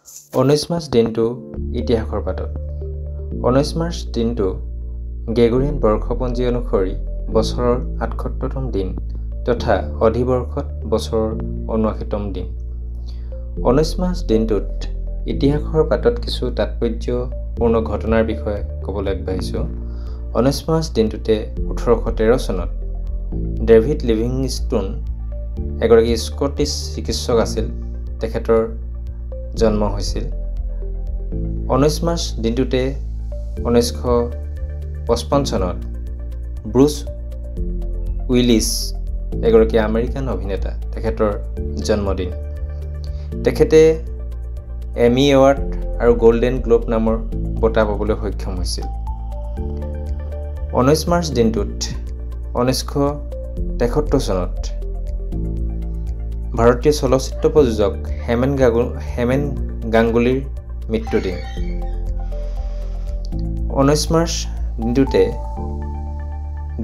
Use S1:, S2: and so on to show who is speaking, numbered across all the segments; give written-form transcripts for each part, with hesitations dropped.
S1: 19 March দিনটো ইতিহাসৰ পাতত। 19 মাৰ্চ দিনটো গ্ৰেগৰিয়ান বৰ্ষপঞ্জী অনুসৰি বছৰৰ ৭৮তম দিন তথা অধিবৰ্ষত বছৰৰ ৭৯তম দিন। 19 মাৰ্চ দিনটোত ইতিহাসৰ পাতত কিছু তাৎপৰ্যপূৰ্ণ ঘটনাৰ বিষয়ে ক'বলৈ আগবাঢ়িছোঁ। 19 মাৰ্চ দিনটোতে 1813 চনত ডেভিড লিভিংষ্টন এগৰাকী স্কটিছ চিকিৎসক আছিল, তেখেতৰ জন্ম হৈছিল। 19 মাৰ্চ দিনটোতে 1955 চনত ব্ৰুচ উইলিছ এগৰাকী আমেৰিকান অভিনেতা, তেখেতৰ জন্মদিন। তেখেতে এমি এৱাৰ্ড আৰু গোল্ডেন গ্লোব নামৰ বঁটা পাবলৈ সক্ষম হৈছিল। 19 মাৰ্চ দিনটোত 1973 চনত ভাৰতীয় চলচ্চিত্ৰ প্ৰযোজক হেমেন গাংগুলীৰ মৃত্যুদিন। 19 মাৰ্চ দিনটোতে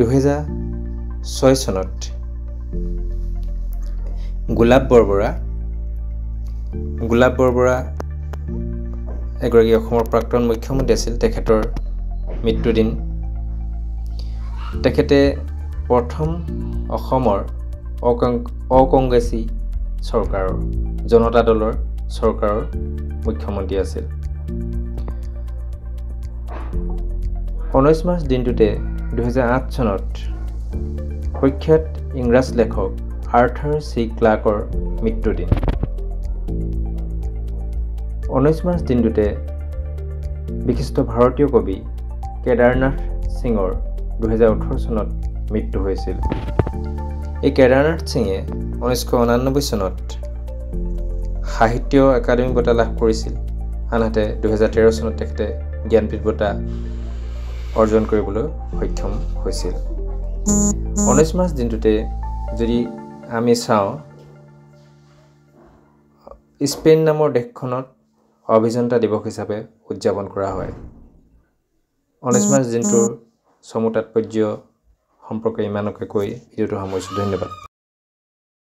S1: 2006 চনত গোলাপ বৰবৰা এগৰাকী অসমৰ প্ৰাক্তন মুখ্যমন্ত্ৰী আছিল, তেখেতৰ মৃত্যুদিন। তেখেতে প্ৰথম অসমৰ অকংগ্ৰেছী চৰকাৰৰ জনতা দলৰ চৰকাৰৰ মুখ্যমন্ত্ৰী আছিল। 19 মাৰ্চ দিনটোতে 2008 চনত প্ৰখ্যাত ইংৰাজ লেখক আৰ্থাৰ চি ক্লাৰ্কৰ মৃত্যুদিন। 19 মাৰ্চ দিনটোতে বিশিষ্ট ভাৰতীয় কবি কেদাৰনাথ সিঙৰ 2018 চনত মৃত্যু হৈছিল। এই কেদাৰনাথ সিঙে 1989 চনত সাহিত্য একাডেমী বঁটা লাভ কৰিছিল, আনহাতে 2013 চনত তেখেতে জ্ঞানপীঠ বঁটা অৰ্জন কৰিবলৈ সক্ষম হৈছিল। 19 মাৰ্চ দিনটোতে যদি আমি চাওঁ, স্পেইন নামৰ দেশখনত অভিযন্তা দিৱস হিচাপে উদযাপন কৰা হয়। 19 মাৰ্চ দিনটোৰ চমু তাৎপৰ্য সম্পৰ্কে ইমানকে কৈ ভিডিঅ'টো সামৰিছোঁ। ধন্যবাদ।